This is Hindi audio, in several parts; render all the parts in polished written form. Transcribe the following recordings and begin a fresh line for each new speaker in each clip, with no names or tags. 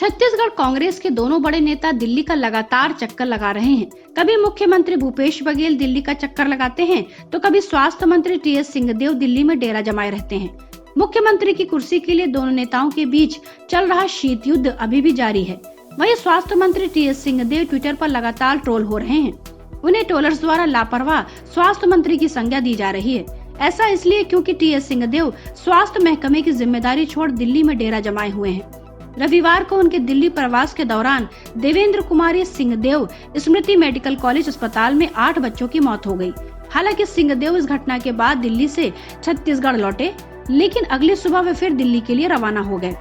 छत्तीसगढ़ कांग्रेस के दोनों बड़े नेता दिल्ली का लगातार चक्कर लगा रहे हैं। कभी मुख्यमंत्री भूपेश बघेल दिल्ली का चक्कर लगाते हैं तो कभी स्वास्थ्य मंत्री टीएस सिंहदेव दिल्ली में डेरा जमाए रहते हैं। मुख्यमंत्री की कुर्सी के लिए दोनों नेताओं के बीच चल रहा शीत युद्ध अभी भी जारी है। वहीं स्वास्थ्य मंत्री टीएस सिंहदेव ट्विटर पर लगातार ट्रोल हो रहे हैं। उन्हें ट्रोलर्स द्वारा लापरवाह स्वास्थ्य मंत्री की संज्ञा दी जा रही है। ऐसा इसलिए क्योंकि टीएस सिंहदेव स्वास्थ्य महकमे की जिम्मेदारी छोड़ दिल्ली में डेरा जमाए हुए हैं। रविवार को उनके दिल्ली प्रवास के दौरान देवेंद्र कुमारी सिंहदेव स्मृति मेडिकल कॉलेज अस्पताल में 8 बच्चों की मौत हो गई। हालांकि सिंहदेव इस घटना के बाद दिल्ली से छत्तीसगढ़ लौटे, लेकिन अगली सुबह वे फिर दिल्ली के लिए रवाना हो गए।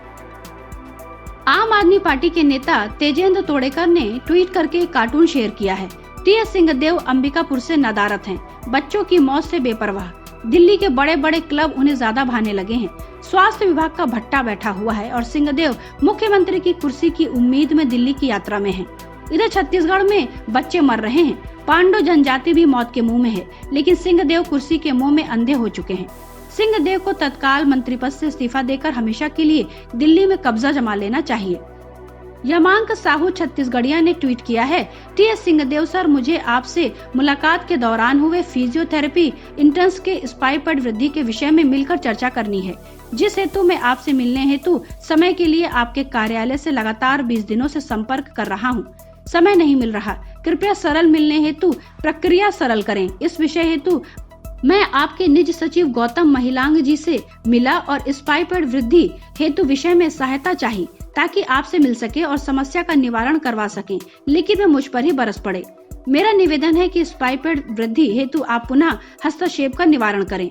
आम आदमी पार्टी के नेता तेजेंद्र तोड़ेकर ने ट्वीट करके एक कार्टून शेयर किया है। टीएस सिंहदेव अंबिकापुर से नदारत हैं, बच्चों की मौत से बेपरवाह। दिल्ली के बड़े बड़े क्लब उन्हें ज्यादा भाने लगे हैं। स्वास्थ्य विभाग का भट्टा बैठा हुआ है और सिंहदेव मुख्यमंत्री की कुर्सी की उम्मीद में दिल्ली की यात्रा में हैं। इधर छत्तीसगढ़ में बच्चे मर रहे हैं। पांडु जनजाति भी मौत के मुंह में है, लेकिन सिंहदेव कुर्सी के मुंह में अंधे हो चुके हैं। सिंहदेव को तत्काल मंत्री पद से इस्तीफा देकर हमेशा के लिए दिल्ली में कब्जा जमा लेना चाहिए। यमांक साहू छत्तीसगढ़िया ने ट्वीट किया है, टीएस सिंहदेव सर, मुझे आपसे मुलाकात के दौरान हुए फिजियोथेरेपी इंटर्न्स के स्टाइपेंड वृद्धि के विषय में मिलकर चर्चा करनी है, जिस हेतु मैं आपसे मिलने हेतु समय के लिए आपके कार्यालय से लगातार 20 दिनों से संपर्क कर रहा हूं। समय नहीं मिल रहा, कृपया सरल मिलने हेतु प्रक्रिया सरल करें। इस विषय हेतु मैं आपके निज सचिव गौतम महिलांग जी से मिला और स्टाइपेंड वृद्धि हेतु विषय में सहायता चाहिए ताकि आपसे मिल सके और समस्या का निवारण करवा सकें, लेकिन वे मुझ पर ही बरस पड़े। मेरा निवेदन है कि स्टाइपेंड वृद्धि हेतु आप पुनः हस्तक्षेप का निवारण करें।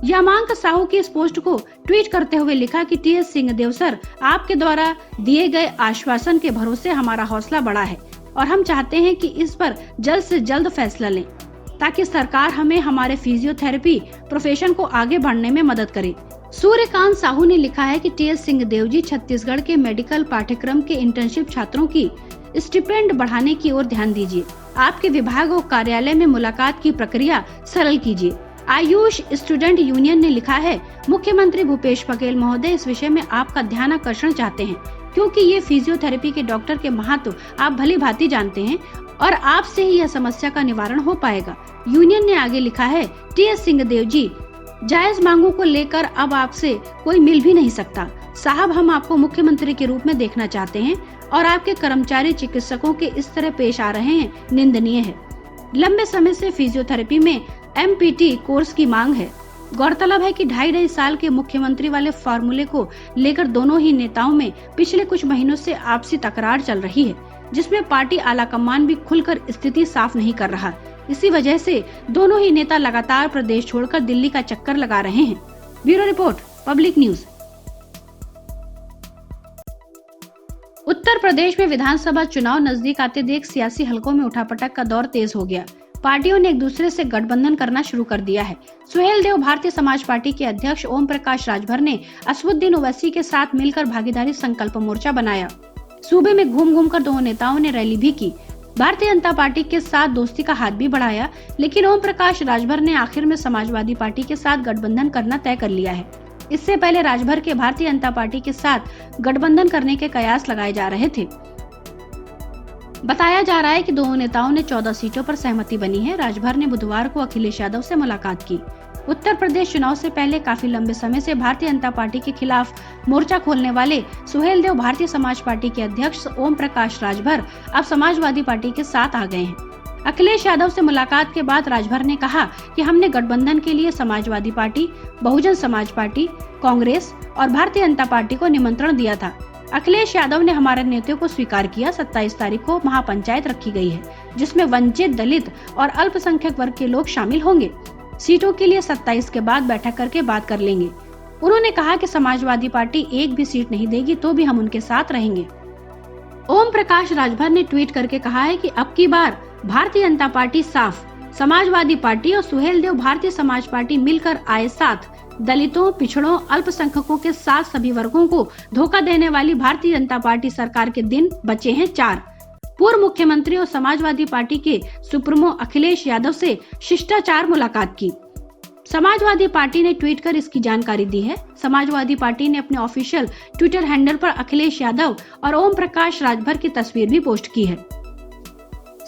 यामांक साहू की इस पोस्ट को ट्वीट करते हुए लिखा कि टीएस सिंहदेव सर, आपके द्वारा दिए गए आश्वासन के भरोसे हमारा हौसला बढ़ा है और हम चाहते हैं कि इस पर जल्द से जल्द फैसला लें ताकि सरकार हमें हमारे फिजियोथेरेपी प्रोफेशन को आगे बढ़ने में मदद करे। सूर्यकांत साहू ने लिखा है कि टीएस सिंहदेव जी, छत्तीसगढ़ के मेडिकल पाठ्यक्रम के इंटर्नशिप छात्रों की स्टिपेंड बढ़ाने की ओर ध्यान दीजिए। आपके विभाग और कार्यालय में मुलाकात की प्रक्रिया सरल कीजिए। आयुष स्टूडेंट यूनियन ने लिखा है, मुख्यमंत्री भूपेश बघेल महोदय, इस विषय में आपका ध्यान आकर्षण चाहते हैं क्योंकि ये फिजियोथेरेपी के डॉक्टर के महत्व आप भली भांति जानते हैं और आपसे ही यह समस्या का निवारण हो पाएगा। यूनियन ने आगे लिखा है, टीएस सिंहदेव जी, जायज मांगों को लेकर अब आपसे कोई मिल भी नहीं सकता। साहब, हम आपको मुख्यमंत्री के रूप में देखना चाहते हैं और आपके कर्मचारी चिकित्सकों के इस तरह पेश आ रहे हैं, निंदनीय है। लंबे समय से फिजियोथेरेपी में एमपीटी कोर्स की मांग है। गौरतलब है कि 2.5 साल के मुख्यमंत्री वाले फार्मूले को लेकर दोनों ही नेताओं में पिछले कुछ महीनों से आपसी तकरार चल रही है, जिसमें पार्टी आलाकमान भी खुलकर स्थिति साफ नहीं कर रहा। इसी वजह से दोनों ही नेता लगातार प्रदेश छोड़कर दिल्ली का चक्कर लगा रहे हैं। Bureau report, public news. Uttar Pradesh में विधानसभा चुनाव नजदीक आते देख सियासी हलकों में उठापटक का दौर तेज हो गया। पार्टियों ने एक दूसरे से गठबंधन करना शुरू कर दिया है। सुहेलदेव भारतीय समाज पार्टी के अध्यक्ष ओम प्रकाश राजभर ने असदुद्दीन ओवैसी के साथ मिलकर भागीदारी संकल्प मोर्चा बनाया। सूबे में घूम घूम कर दोनों नेताओं ने रैली भी की। भारतीय जनता पार्टी के साथ दोस्ती का हाथ भी बढ़ाया, लेकिन ओम प्रकाश राजभर ने आखिर में समाजवादी पार्टी के साथ गठबंधन करना तय कर लिया है। इससे पहले राजभर के भारतीय जनता पार्टी के साथ गठबंधन करने के कयास लगाए जा रहे थे। बताया जा रहा है कि दोनों नेताओं ने 14 सीटों पर सहमति बनी है। राजभर ने बुधवार को अखिलेश यादव से मुलाकात की। उत्तर प्रदेश चुनाव से पहले काफी लंबे समय से भारतीय जनता पार्टी के खिलाफ मोर्चा खोलने वाले सुहेलदेव भारतीय समाज पार्टी के अध्यक्ष ओम प्रकाश राजभर अब समाजवादी पार्टी के साथ आ गए हैं। अखिलेश यादव से मुलाकात के बाद राजभर ने कहा कि हमने गठबंधन के लिए समाजवादी पार्टी, बहुजन समाज पार्टी, कांग्रेस और भारतीय जनता पार्टी को निमंत्रण दिया था। अखिलेश यादव ने हमारे नेताओं को स्वीकार किया। 27 तारीख को महापंचायत रखी गई है, जिसमें वंचित, दलित और अल्पसंख्यक वर्ग के लोग शामिल होंगे। सीटों के लिए 27 के बाद बैठक करके बात कर लेंगे। उन्होंने कहा कि समाजवादी पार्टी एक भी सीट नहीं देगी तो भी हम उनके साथ रहेंगे। ओम प्रकाश राजभर ने ट्वीट करके कहा है कि अब की बार भारतीय जनता पार्टी साफ, समाजवादी पार्टी और सुहेलदेव भारतीय समाज पार्टी मिलकर आए साथ। दलितों, पिछड़ों, अल्पसंख्यकों के साथ सभी वर्गों को धोखा देने वाली भारतीय जनता पार्टी सरकार के दिन बचे हैं 4। पूर्व मुख्यमंत्री और समाजवादी पार्टी के सुप्रीमो अखिलेश यादव से शिष्टाचार मुलाकात की। समाजवादी पार्टी ने ट्वीट कर इसकी जानकारी दी है। समाजवादी पार्टी ने अपने ऑफिशियल ट्विटर हैंडल पर अखिलेश यादव और ओम प्रकाश राजभर की तस्वीर भी पोस्ट की है।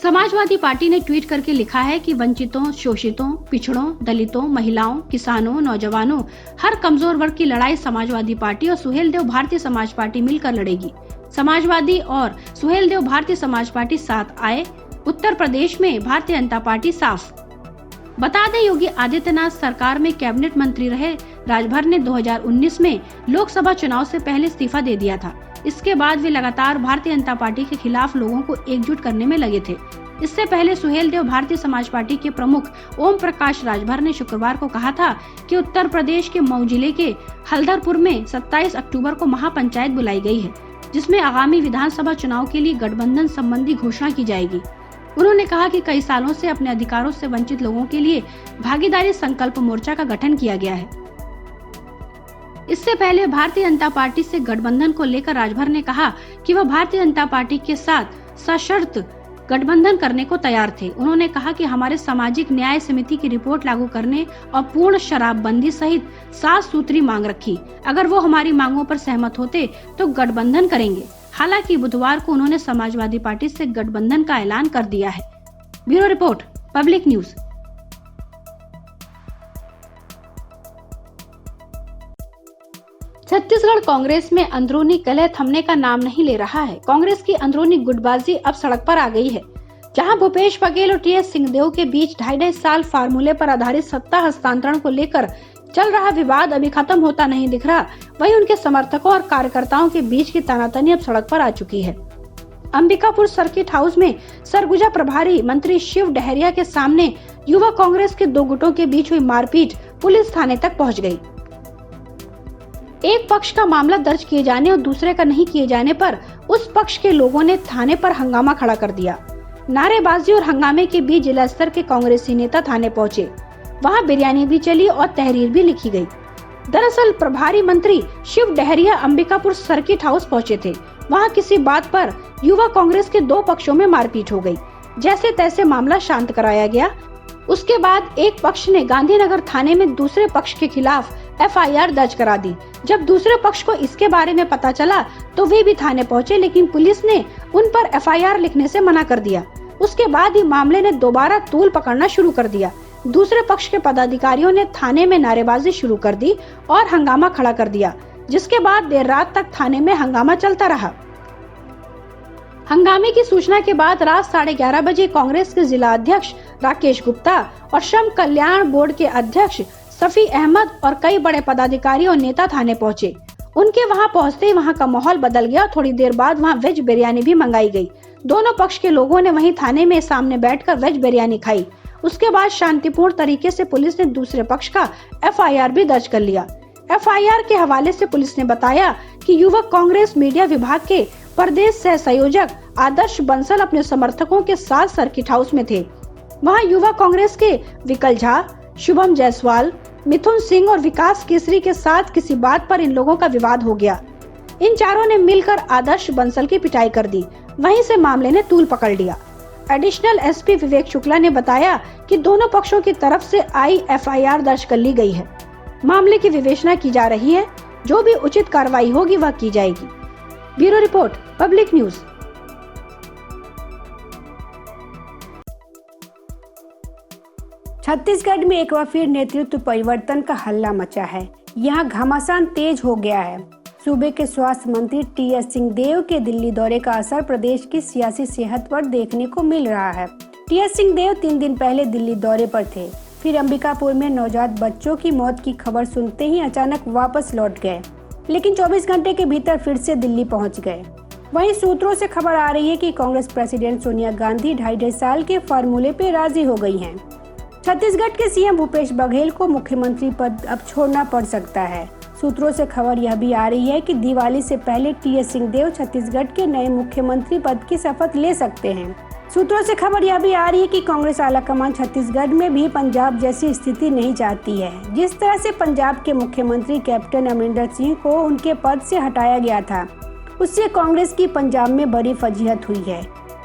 समाजवादी पार्टी ने ट्वीट करके लिखा है कि वंचितों, शोषितों, पिछड़ों, दलितों, महिलाओं, किसानों, नौजवानों, हर कमजोर वर्ग की लड़ाई समाजवादी पार्टी और सुहेलदेव भारतीय समाज पार्टी मिलकर लड़ेगी। समाजवादी और सुहेलदेव भारतीय समाज पार्टी साथ आए, उत्तर प्रदेश में भारतीय जनता पार्टी साफ। बता दें, योगी आदित्यनाथ सरकार में कैबिनेट मंत्री रहे राजभर ने 2019 में लोकसभा चुनाव से पहले इस्तीफा दे दिया था। इसके बाद वे लगातार भारतीय जनता पार्टी के खिलाफ लोगों को एकजुट करने में लगे थे। इससे पहले सुहेलदेव भारतीय समाज पार्टी के प्रमुख ओम प्रकाश राजभर ने शुक्रवार को कहा था कि उत्तर प्रदेश के मऊ जिले के हल्दरपुर में 27 अक्टूबर को महापंचायत बुलाई गई है, जिसमें आगामी विधानसभा चुनाव के लिए गठबंधन संबंधी घोषणा की जाएगी। उन्होंने कहा कि कई सालों से अपने अधिकारों से वंचित लोगों के लिए भागीदारी संकल्प मोर्चा का गठन किया गया है। इससे पहले भारतीय जनता पार्टी से गठबंधन को लेकर राजभर ने कहा कि वह भारतीय जनता पार्टी के साथ सशर्त गठबंधन करने को तैयार थे। उन्होंने कहा कि हमारे सामाजिक न्याय समिति की रिपोर्ट लागू करने और पूर्ण शराबबंदी सहित 7 सूत्री मांग रखी। अगर वो हमारी मांगों पर सहमत होते तो गठबंधन करेंगे। हालांकि बुधवार को उन्होंने समाजवादी पार्टी से गठबंधन का ऐलान कर दिया है। Bureau report, public news. Chhattisgarh Congress में अंदरूनी कलह थमने का नाम नहीं ले रहा है। कांग्रेस की अंदरूनी गुटबाजी अब सड़क पर आ गई है। जहां भूपेश बघेल और टीएस सिंहदेव के बीच 2.5 साल फार्मूले पर आधारित सत्ता हस्तांतरण को लेकर चल रहा विवाद अभी खत्म होता नहीं दिख रहा, वहीं उनके समर्थकों और कार्यकर्ताओं के बीच की तनातनी अब सड़क पर आ चुकी है। अंबिकापुर सर्किट हाउस में सरगुजा प्रभारी मंत्री शिव डहरिया के सामने युवा कांग्रेस के 2 गुटों के बीच हुई मारपीट पुलिस थाने तक पहुंच गई। एक पक्ष का मामला दर्ज किए जाने और दूसरे का नहीं किए जाने पर उस पक्ष के लोगों ने थाने पर हंगामा खड़ा कर दिया। नारेबाजी और हंगामे के बीच जिला स्तर के कांग्रेसी नेता थाने पहुंचे। वहां बिरयानी भी चली और तहरीर भी लिखी गई। दरअसल प्रभारी मंत्री शिव डहरिया अंबिकापुर सर्किट हाउस पहुंचे थे। वहां किसी बात पर युवा कांग्रेस के 2 पक्षों में मारपीट हो गई। जैसे तैसे मामला शांत कराया गया। उसके बाद एक पक्ष ने गांधीनगर थाने में दूसरे पक्ष के खिलाफ FIR दर्ज करा दी। जब दूसरे पक्ष को इसके बारे में पता चला तो वे भी थाने पहुंचे, लेकिन पुलिस ने उन पर FIR लिखने से मना कर दिया। उसके बाद ही मामले ने दोबारा तूल पकड़ना शुरू कर दिया। दूसरे पक्ष के पदाधिकारियों ने थाने में नारेबाजी शुरू कर दी और हंगामा खड़ा कर दिया, जिसके बाद देर रात तक थाने में हंगामा चलता रहा। हंगामे की सूचना के बाद रात 11:30 बजे कांग्रेस के जिला अध्यक्ष राकेश गुप्ता और श्रम कल्याण बोर्ड के अध्यक्ष सफी अहमद और कई बड़े पदाधिकारी और नेता थाने पहुंचे। उनके वहां पहुंचते ही वहां का माहौल बदल गया। थोड़ी देर बाद वहां वेज बिरयानी भी मंगाई गई। दोनों पक्ष के लोगों ने वहीं थाने में सामने बैठकर वेज बिरयानी खाई। उसके बाद शांतिपूर्ण तरीके से पुलिस ने दूसरे पक्ष का FIR भी दर्ज कर लिया। FIR के हवाले से पुलिस ने बताया कि युवक कांग्रेस मीडिया विभाग के प्रदेश सह संयोजक आदर्श बंसल अपने समर्थकों के साथ सर्किट हाउस में थे। वहां युवा कांग्रेस के विकल झा, शुभम जायसवाल, मिथुन सिंह और विकास केसरी के साथ किसी बात पर इन लोगों का विवाद हो गया। इन चारों ने मिलकर आदर्श बंसल की पिटाई कर दी। वहीं से मामले ने तूल पकड़ लिया। एडिशनल SP विवेक शुक्ला ने बताया कि दोनों पक्षों की तरफ से आई FIR दर्ज कर ली गई है। मामले की विवेचना की जा रही है। जो भी उचित कार्रवाई होगी वह की जाएगी। Bureau report, public news.
Chhattisgarh में एक बार फिर नेतृत्व परिवर्तन का हल्ला मचा है। यहाँ घमासान तेज हो गया है। सूबे के स्वास्थ्य मंत्री TS सिंहदेव के दिल्ली दौरे का असर प्रदेश की सियासी सेहत पर देखने को मिल रहा है। TS सिंहदेव 3 दिन पहले दिल्ली दौरे पर थे। फिर अंबिकापुर में नवजात बच्चों की मौत की खबर सुनते ही अचानक वापस लौट गए, लेकिन 24 घंटे के भीतर फिर से दिल्ली पहुंच गए। वहीं सूत्रों से खबर आ रही है कि कांग्रेस प्रेसिडेंट सोनिया गांधी 2.5 साल के फार्मूले पे राजी हो गई हैं। छत्तीसगढ़ के CM भूपेश बघेल को मुख्यमंत्री पद अब छोड़ना पड़ सकता है। सूत्रों से खबर यह भी आ रही है कि दिवाली से पहले TS सिंहदेव छत्तीसगढ़ के नए मुख्यमंत्री पद की शपथ ले सकते हैं। सूत्रों से खबर यह भी आ रही है कि कांग्रेस आलाकमान छत्तीसगढ़ में भी पंजाब जैसी स्थिति नहीं चाहती है। जिस तरह से पंजाब के मुख्यमंत्री कैप्टन अमरिंदर सिंह को उनके पद से हटाया गया था, उससे कांग्रेस की पंजाब में बड़ी फजीहत हुई है।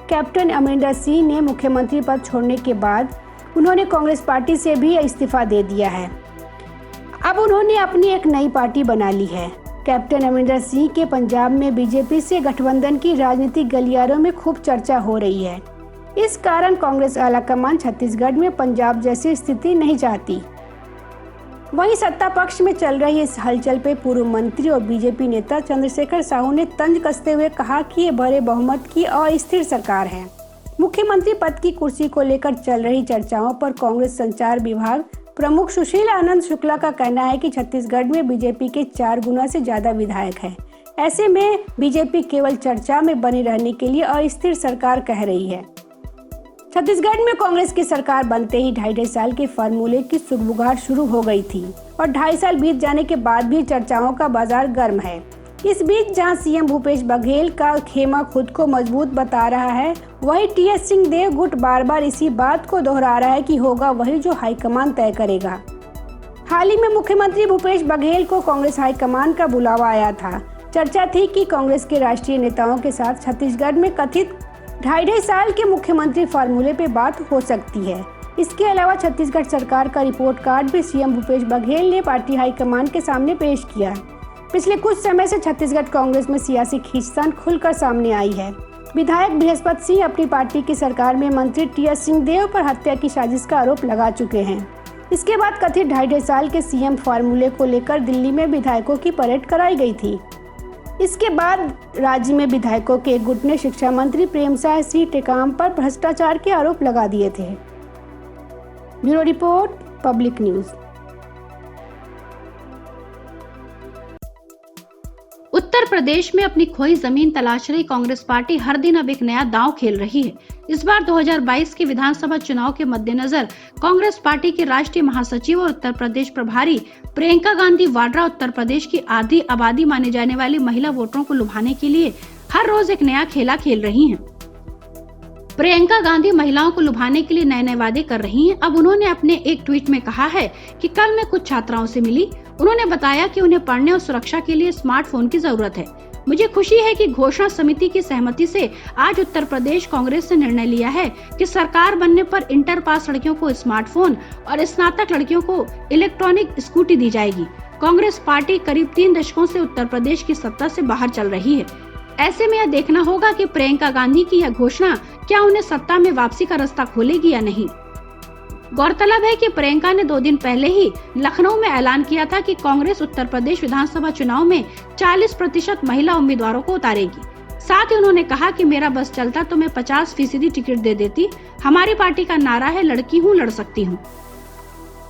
कैप्टन अमरिंदर सिंह ने मुख्यमंत्री पद छोड़ने के बाद उन्होंने कांग्रेस पार्टी से भी इस्तीफा दे दिया है। अब उन्होंने अपनी एक नई पार्टी बना ली है। कैप्टन अमरिंदर सिंह के पंजाब में बीजेपी से गठबंधन की राजनीतिक गलियारों में खूब चर्चा हो रही है। इस कारण कांग्रेस आलाकमान छत्तीसगढ़ में पंजाब जैसी स्थिति नहीं चाहती। वहीं सत्ता पक्ष में चल रही इस हलचल पे पूर्व मंत्री और बीजेपी नेता चंद्रशेखर साहू ने तंज कसते हुए कहा कि ये बड़े बहुमत की अस्थिर सरकार है। मुख्यमंत्री पद की कुर्सी को लेकर चल रही चर्चाओं पर कांग्रेस संचार विभाग प्रमुख सुशील आनंद शुक्ला का कहना है कि छत्तीसगढ़ में बीजेपी के 4 गुना से ज्यादा विधायक हैं। ऐसे में बीजेपी केवल चर्चा में बने रहने के लिए अस्थिर सरकार कह रही है। छत्तीसगढ़ में कांग्रेस की सरकार बनते ही 2.5 साल के फार्मूले की सुगबुगाहट शुरू हो गई थी और 2.5 साल बीत जाने के बाद भी चर्चाओं का बाजार गर्म है। इस बीच जहां सीएम भूपेश बघेल का खेमा खुद को मजबूत बता रहा है, वहीं टीएस सिंहदेव गुट बार बार इसी बात को दोहरा रहा है कि होगा वही जो हाईकमान तय करेगा। हाल ही में मुख्यमंत्री भूपेश बघेल को कांग्रेस हाईकमान का बुलावा आया था। चर्चा थी कि कांग्रेस के राष्ट्रीय नेताओं के साथ छत्तीसगढ़ में कथित 2.5 साल के मुख्यमंत्री फार्मूले पे बात हो सकती है। इसके अलावा छत्तीसगढ़ सरकार का रिपोर्ट कार्ड भी सीएम भूपेश बघेल ने पार्टी हाईकमान के सामने पेश किया। पिछले कुछ समय से छत्तीसगढ़ कांग्रेस में सियासी खींचतान खुलकर सामने आई है। विधायक बृहस्पति सिंह अपनी पार्टी की सरकार में मंत्री टीएस सिंहदेव पर हत्या की साजिश का आरोप लगा चुके हैं। इसके बाद कथित 2.5 साल के सीएम फार्मूले को लेकर दिल्ली में विधायकों की परेड कराई गई थी। इसके बाद राज्य में विधायकों के एक गुट ने शिक्षा मंत्री प्रेमसाय सिंह टेकाम पर भ्रष्टाचार के आरोप लगा दिए थे। Bureau report, public news.
Uttar Pradesh में अपनी खोई जमीन तलाश रही कांग्रेस पार्टी हर दिन अब एक नया दांव खेल रही है। इस बार 2022 के विधानसभा चुनाव के मद्देनजर कांग्रेस पार्टी की राष्ट्रीय महासचिव और उत्तर प्रदेश प्रभारी प्रियंका गांधी वाड्रा उत्तर प्रदेश की आधी आबादी माने जाने वाली महिला वोटरों को लुभाने के लिए हर रोज एक नया खेला खेल रही हैं। प्रियंका गांधी महिलाओं को लुभाने के लिए नए नए वादे कर रही हैं। अब उन्होंने अपने एक ट्वीट में कहा है कि कल मैं कुछ छात्राओं से मिली। उन्होंने बताया कि उन्हें पढ़ने और सुरक्षा के लिए स्मार्टफोन की जरूरत है। मुझे खुशी है कि घोषणा समिति की सहमति से आज उत्तर प्रदेश कांग्रेस ने निर्णय लिया है कि सरकार बनने पर इंटर पास लड़कियों को स्मार्टफोन और स्नातक लड़कियों को इलेक्ट्रॉनिक स्कूटी दी जाएगी। कांग्रेस पार्टी करीब 3 दशकों से उत्तर प्रदेश की सत्ता से बाहर चल रही है। ऐसे में यह देखना होगा कि प्रियंका गांधी की यह घोषणा क्या उन्हें सत्ता में वापसी का रास्ता खोलेगी या नहीं। गौरतलब है कि प्रियंका ने 2 दिन पहले ही लखनऊ में ऐलान किया था कि कांग्रेस उत्तर प्रदेश विधानसभा चुनाव में 40% महिला उम्मीदवारों को उतारेगी। साथ ही उन्होंने कहा कि मेरा बस चलता तो मैं 50% टिकट दे देती। हमारी पार्टी का नारा है लड़की हूँ लड़ सकती हूँ।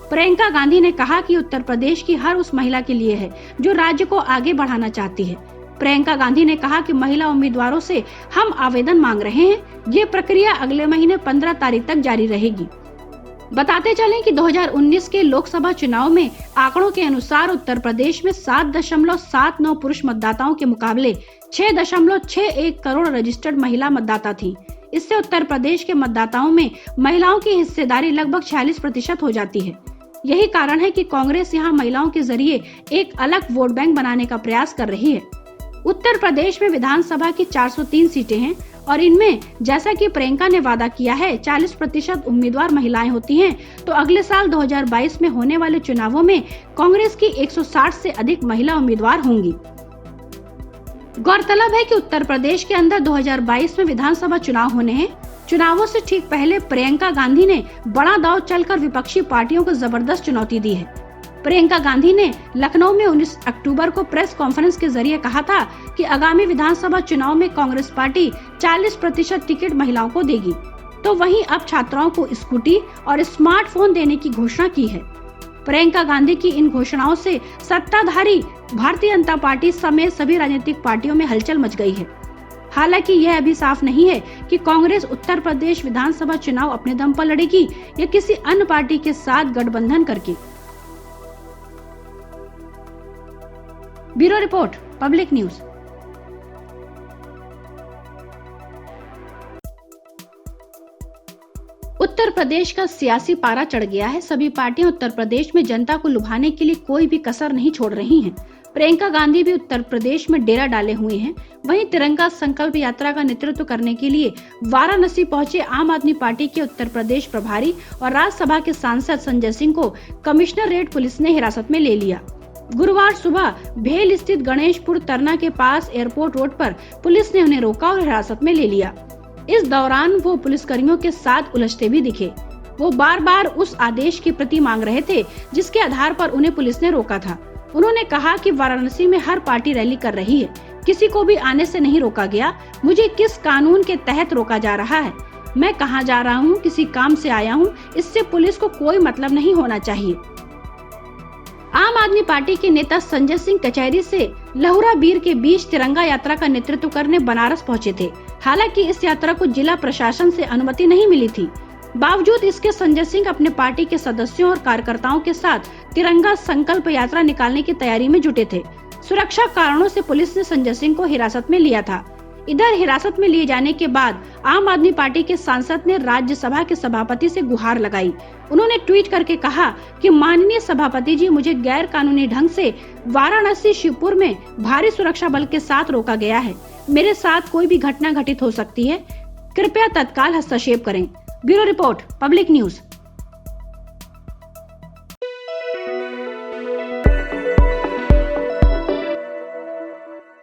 प्रियंका गांधी ने कहा कि उत्तर प्रदेश की हर उस महिला के लिए है जो राज्य को आगे बढ़ाना चाहती है। प्रियंका गांधी ने कहा कि महिला उम्मीदवारों से हम आवेदन मांग रहे हैं। ये प्रक्रिया अगले महीने 15 तारीख तक जारी रहेगी। बताते चलें कि 2019 के लोकसभा चुनाव में आंकड़ों के अनुसार उत्तर प्रदेश में 7.79 पुरुष मतदाताओं के मुकाबले 6.61 करोड़ रजिस्टर्ड महिला मतदाता थी। इससे उत्तर प्रदेश के मतदाताओं में महिलाओं की हिस्सेदारी लगभग 46% हो जाती है। यही कारण है कि कांग्रेस यहां महिलाओं के जरिए एक अलग वोट बैंक बनाने का प्रयास कर रही है। उत्तर प्रदेश में विधानसभा की 403 सीटें हैं और इनमें जैसा कि प्रियंका ने वादा किया है 40% उम्मीदवार महिलाएं होती हैं, तो अगले साल 2022 में होने वाले चुनावों में कांग्रेस की 160 से अधिक महिला उम्मीदवार होंगी। गौरतलब है कि उत्तर प्रदेश के अंदर 2022 में विधानसभा चुनाव होने हैं। चुनावों से ठीक पहले प्रियंका गांधी ने बड़ा दांव चलकर विपक्षी पार्टियों को जबरदस्त चुनौती दी है। प्रियंका गांधी ने लखनऊ में 19 अक्टूबर को प्रेस कॉन्फ्रेंस के जरिए कहा था कि आगामी विधानसभा चुनाव में कांग्रेस पार्टी 40% टिकट महिलाओं को देगी। तो वहीं अब छात्राओं को स्कूटी और स्मार्टफोन देने की घोषणा की है। प्रियंका गांधी की इन घोषणाओं से सत्ताधारी भारतीय जनता पार्टी समेत सभी राजनीतिक पार्टियों में हलचल मच गई है। हालांकि यह अभी साफ नहीं है कि कांग्रेस उत्तर प्रदेश विधानसभा चुनाव अपने दम पर लड़ेगी या किसी अन्य पार्टी के साथ गठबंधन करके। Bureau report, public news. Uttar Pradesh का सियासी पारा चढ़ गया है। सभी पार्टियां उत्तर प्रदेश में जनता को लुभाने के लिए कोई भी कसर नहीं छोड़ रही हैं। प्रियंका गांधी भी उत्तर प्रदेश में डेरा डाले हुए हैं। वहीं तिरंगा संकल्प यात्रा का नेतृत्व करने के लिए वाराणसी पहुंचे आम आदमी पार्टी के उत्तर प्रदेश प्रभारी और राज्यसभा के सांसद संजय सिंह को कमिश्नरेट पुलिस ने हिरासत में ले लिया। गुरुवार सुबह भेल स्थित गणेशपुर तरना के पास एयरपोर्ट रोड पर पुलिस ने उन्हें रोका और हिरासत में ले लिया। इस दौरान वो पुलिसकर्मियों के साथ उलझते भी दिखे। वो बार बार उस आदेश की प्रति मांग रहे थे जिसके आधार पर उन्हें पुलिस ने रोका था। उन्होंने कहा कि वाराणसी में हर पार्टी रैली कर रही है, किसी को भी आने से नहीं रोका गया। मुझे किस कानून के तहत रोका जा रहा है? मैं कहाँ जा रहा हूँ? किसी काम से आया हूँ। इससे पुलिस को कोई मतलब नहीं होना चाहिए। आम आदमी पार्टी के नेता संजय सिंह कचहरी से लहुरा बीर के बीच तिरंगा यात्रा का नेतृत्व करने बनारस पहुंचे थे। हालांकि इस यात्रा को जिला प्रशासन से अनुमति नहीं मिली थी। बावजूद इसके संजय सिंह अपने पार्टी के सदस्यों और कार्यकर्ताओं के साथ तिरंगा संकल्प यात्रा निकालने की तैयारी में जुटे थे। सुरक्षा कारणों से पुलिस ने संजय सिंह को हिरासत में लिया था। इधर हिरासत में लिए जाने के बाद आम आदमी पार्टी के सांसद ने राज्यसभा के सभापति से गुहार लगाई। उन्होंने ट्वीट करके कहा कि माननीय सभापति जी, मुझे गैर कानूनी ढंग से वाराणसी शिवपुर में भारी सुरक्षा बल के साथ रोका गया है। मेरे साथ कोई भी घटना घटित हो सकती है, कृपया तत्काल हस्तक्षेप करें। Bureau report, public news.